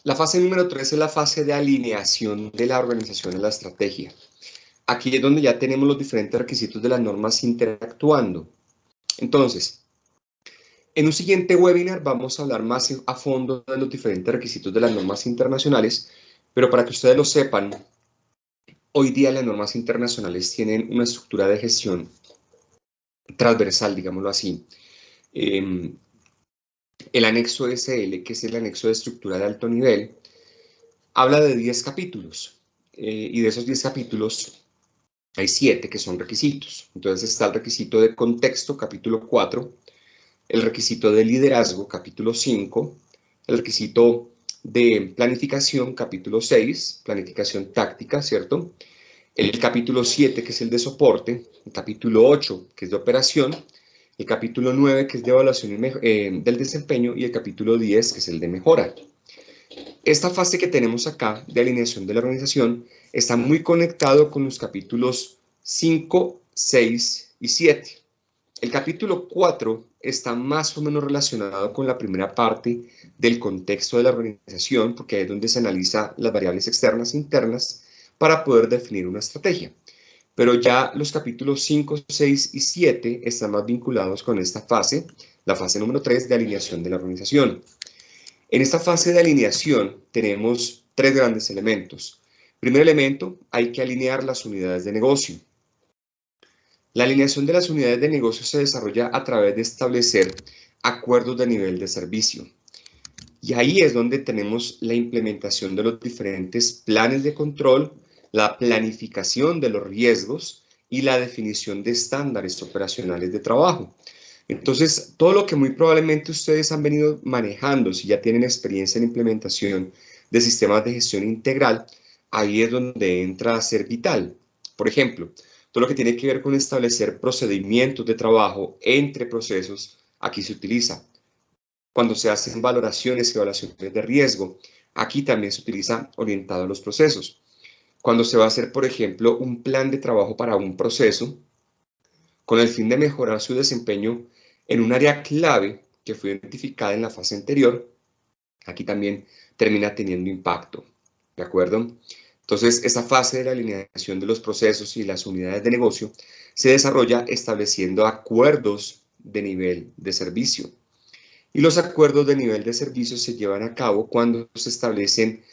La fase número 3 es la fase de alineación de la organización en la estrategia. Aquí es donde ya tenemos los diferentes requisitos de las normas interactuando. Entonces, en un siguiente webinar vamos a hablar más a fondo de los diferentes requisitos de las normas internacionales, pero para que ustedes lo sepan, hoy día las normas internacionales tienen una estructura de gestión transversal, digámoslo así. El anexo SL, que es el anexo de estructura de alto nivel, habla de 10 capítulos, y de esos 10 capítulos hay 7 que son requisitos. Entonces está el requisito de contexto, capítulo 4, el requisito de liderazgo, capítulo 5, el requisito de planificación, capítulo 6, planificación táctica, ¿cierto? El capítulo 7, que es el de soporte, el capítulo 8, que es de operación, el capítulo 9, que es de evaluación del desempeño, y el capítulo 10, que es el de mejora. Esta fase que tenemos acá de alineación de la organización está muy conectado con los capítulos 5, 6 y 7. El capítulo 4 está más o menos relacionado con la primera parte del contexto de la organización, porque ahí es donde se analiza las variables externas e internas para poder definir una estrategia. Pero ya los capítulos 5, 6 y 7 están más vinculados con esta fase, la fase número 3 de alineación de la organización. En esta fase de alineación tenemos 3 grandes elementos. Primer elemento, hay que alinear las unidades de negocio. La alineación de las unidades de negocio se desarrolla a través de establecer acuerdos de nivel de servicio. Y ahí es donde tenemos la implementación de los diferentes planes de control, la planificación de los riesgos y la definición de estándares operacionales de trabajo. Entonces, todo lo que muy probablemente ustedes han venido manejando, si ya tienen experiencia en implementación de sistemas de gestión integral, ahí es donde entra a ser vital. Por ejemplo, todo lo que tiene que ver con establecer procedimientos de trabajo entre procesos, aquí se utiliza. Cuando se hacen valoraciones y evaluaciones de riesgo, aquí también se utiliza orientado a los procesos. Cuando se va a hacer, por ejemplo, un plan de trabajo para un proceso, con el fin de mejorar su desempeño en un área clave que fue identificada en la fase anterior, aquí también termina teniendo impacto, ¿de acuerdo? Entonces, esta fase de la alineación de los procesos y las unidades de negocio se desarrolla estableciendo acuerdos de nivel de servicio. Y los acuerdos de nivel de servicio se llevan a cabo cuando se establecen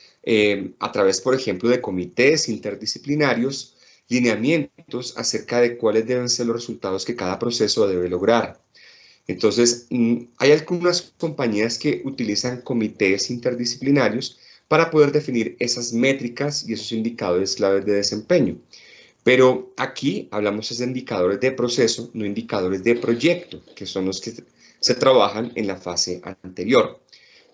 a través, por ejemplo, de comités interdisciplinarios, lineamientos acerca de cuáles deben ser los resultados que cada proceso debe lograr. Entonces, hay algunas compañías que utilizan comités interdisciplinarios para poder definir esas métricas y esos indicadores claves de desempeño. Pero aquí hablamos de indicadores de proceso, no indicadores de proyecto, que son los que se trabajan en la fase anterior.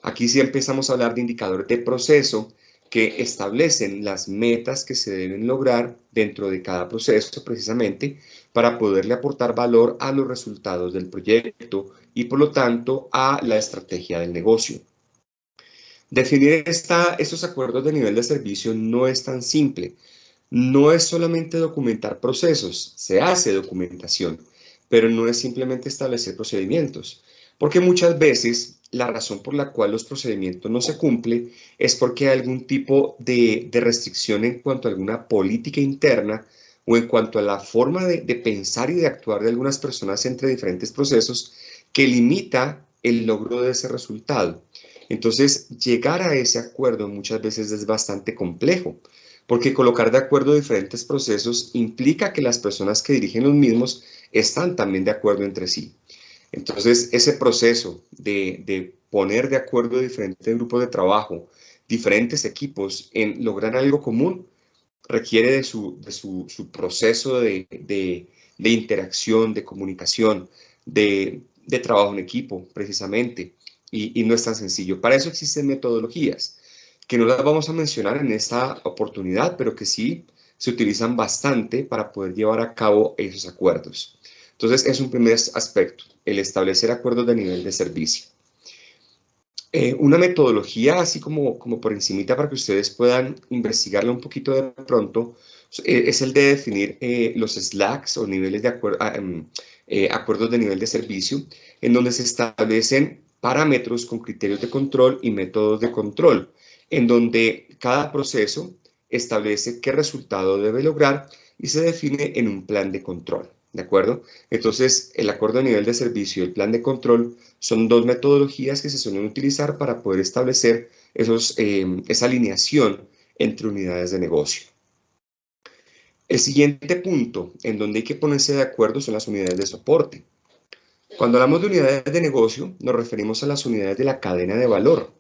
Aquí sí empezamos a hablar de indicadores de proceso que establecen las metas que se deben lograr dentro de cada proceso precisamente para poderle aportar valor a los resultados del proyecto y por lo tanto a la estrategia del negocio. Definir estos acuerdos de nivel de servicio no es tan simple. No es solamente documentar procesos, se hace documentación, pero no es simplemente establecer procedimientos, porque muchas veces la razón por la cual los procedimientos no se cumplen es porque hay algún tipo de restricción en cuanto a alguna política interna o en cuanto a la forma de pensar y de actuar de algunas personas entre diferentes procesos que limita el logro de ese resultado. Entonces, llegar a ese acuerdo muchas veces es bastante complejo, porque colocar de acuerdo diferentes procesos implica que las personas que dirigen los mismos están también de acuerdo entre sí. Entonces, ese proceso de poner de acuerdo diferentes grupos de trabajo, diferentes equipos en lograr algo común, requiere de su proceso de interacción, de comunicación, de trabajo en equipo, precisamente, y no es tan sencillo. Para eso existen metodologías que no las vamos a mencionar en esta oportunidad, pero que sí se utilizan bastante para poder llevar a cabo esos acuerdos. Entonces, es un primer aspecto, el establecer acuerdos de nivel de servicio. Una metodología, así como por encimita para que ustedes puedan investigarla un poquito de pronto, es el de definir los SLACs o niveles de acuerdos de nivel de servicio, en donde se establecen parámetros con criterios de control y métodos de control. en donde cada proceso establece qué resultado debe lograr y se define en un plan de control, ¿de acuerdo? Entonces, el acuerdo de nivel de servicio y el plan de control son dos metodologías que se suelen utilizar para poder establecer esa alineación entre unidades de negocio. El siguiente punto en donde hay que ponerse de acuerdo son las unidades de soporte. Cuando hablamos de unidades de negocio, nos referimos a las unidades de la cadena de valor.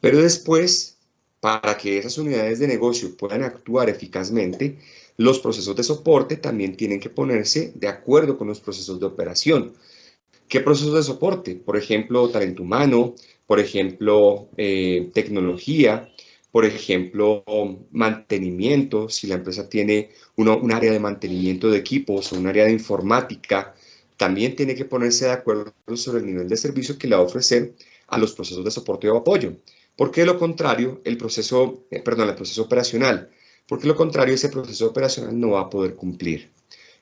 Pero después, para que esas unidades de negocio puedan actuar eficazmente, los procesos de soporte también tienen que ponerse de acuerdo con los procesos de operación. ¿Qué procesos de soporte? Por ejemplo, talento humano, por ejemplo, tecnología, por ejemplo, mantenimiento, si la empresa tiene un área de mantenimiento de equipos o un área de informática, también tiene que ponerse de acuerdo sobre el nivel de servicio que le va a ofrecer a los procesos de soporte o apoyo. Porque de lo contrario, el proceso operacional, porque de lo contrario, ese proceso operacional no va a poder cumplir.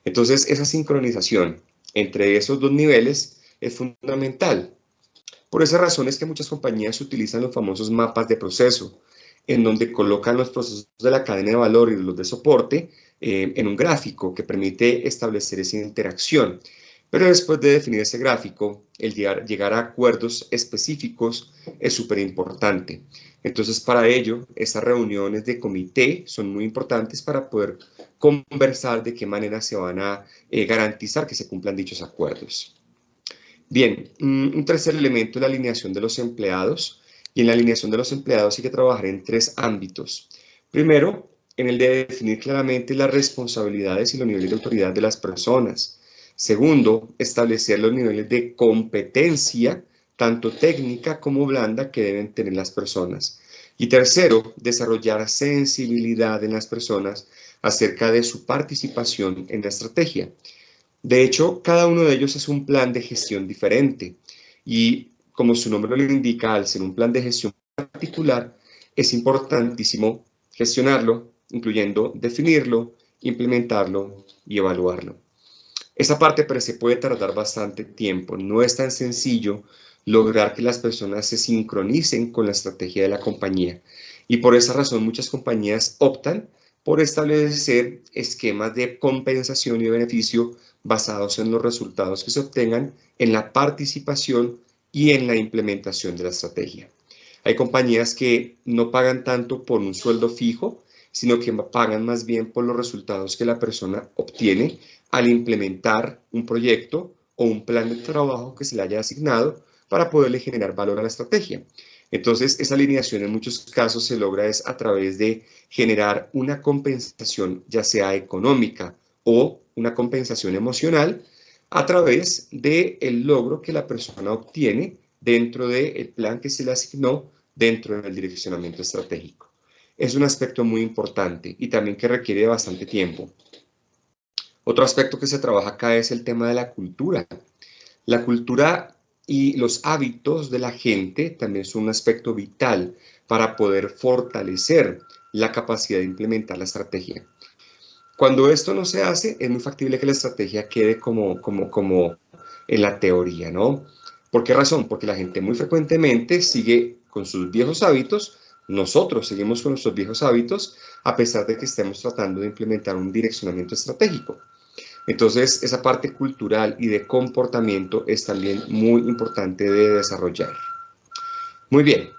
Entonces, esa sincronización entre esos dos niveles es fundamental. Por esa razón es que muchas compañías utilizan los famosos mapas de proceso, en donde colocan los procesos de la cadena de valor y los de soporte en un gráfico que permite establecer esa interacción. Pero después de definir ese gráfico, el llegar a acuerdos específicos es súper importante. Entonces, para ello, esas reuniones de comité son muy importantes para poder conversar de qué manera se van a garantizar que se cumplan dichos acuerdos. Bien, un tercer elemento es la alineación de los empleados. Y en la alineación de los empleados hay que trabajar en tres ámbitos. Primero, en el de definir claramente las responsabilidades y los niveles de autoridad de las personas. Segundo, establecer los niveles de competencia, tanto técnica como blanda, que deben tener las personas. Y tercero, desarrollar sensibilidad en las personas acerca de su participación en la estrategia. De hecho, cada uno de ellos es un plan de gestión diferente y, como su nombre lo indica, al ser un plan de gestión particular, es importantísimo gestionarlo, incluyendo definirlo, implementarlo y evaluarlo. Esa parte pero se puede tardar bastante tiempo. No es tan sencillo lograr que las personas se sincronicen con la estrategia de la compañía. Y por esa razón muchas compañías optan por establecer esquemas de compensación y beneficio basados en los resultados que se obtengan en la participación y en la implementación de la estrategia. Hay compañías que no pagan tanto por un sueldo fijo, sino que pagan más bien por los resultados que la persona obtiene al implementar un proyecto o un plan de trabajo que se le haya asignado para poderle generar valor a la estrategia. Entonces, esa alineación en muchos casos se logra es a través de generar una compensación, ya sea económica o una compensación emocional, a través del logro que la persona obtiene dentro del plan que se le asignó dentro del direccionamiento estratégico. Es un aspecto muy importante y también que requiere bastante tiempo. Otro aspecto que se trabaja acá es el tema de la cultura. La cultura y los hábitos de la gente también son un aspecto vital para poder fortalecer la capacidad de implementar la estrategia. Cuando esto no se hace, es muy factible que la estrategia quede como en la teoría, ¿no? ¿Por qué razón? Porque la gente muy frecuentemente sigue con sus viejos hábitos, nosotros seguimos con nuestros viejos hábitos, a pesar de que estemos tratando de implementar un direccionamiento estratégico. Entonces, esa parte cultural y de comportamiento es también muy importante de desarrollar. Muy bien.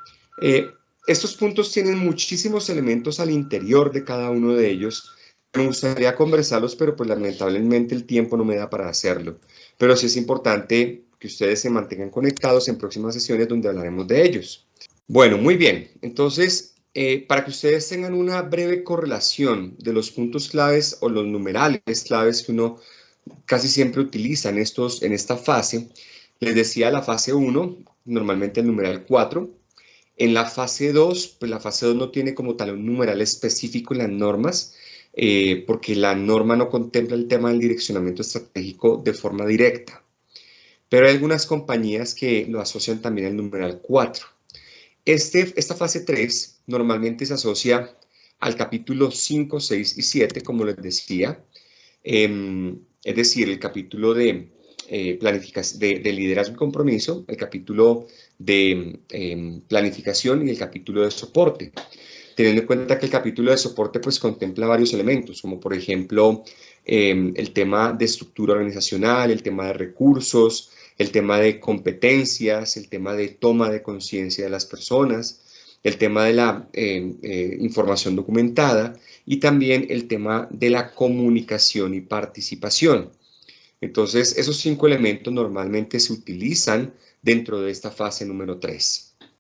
Estos puntos tienen muchísimos elementos al interior de cada uno de ellos. Me gustaría conversarlos, pero pues lamentablemente el tiempo no me da para hacerlo. Pero sí es importante que ustedes se mantengan conectados en próximas sesiones donde hablaremos de ellos. Bueno, muy bien. Entonces, para que ustedes tengan una breve correlación de los puntos claves o los numerales claves que uno casi siempre utiliza en esta fase, les decía la fase 1, normalmente el numeral 4. En la fase 2, pues la fase 2 no tiene como tal un numeral específico en las normas, porque la norma no contempla el tema del direccionamiento estratégico de forma directa. Pero hay algunas compañías que lo asocian también al numeral 4. Esta fase 3 normalmente se asocia al capítulo 5, 6 y 7, como les decía. Es decir, el capítulo de de liderazgo y compromiso, el capítulo de planificación y el capítulo de soporte. Teniendo en cuenta que el capítulo de soporte pues contempla varios elementos, como por ejemplo el tema de estructura organizacional, el tema de recursos, el tema de competencias, el tema de toma de conciencia de las personas, el tema de la información documentada y también el tema de la comunicación y participación. Entonces, esos 5 elementos normalmente se utilizan dentro de esta fase número 3.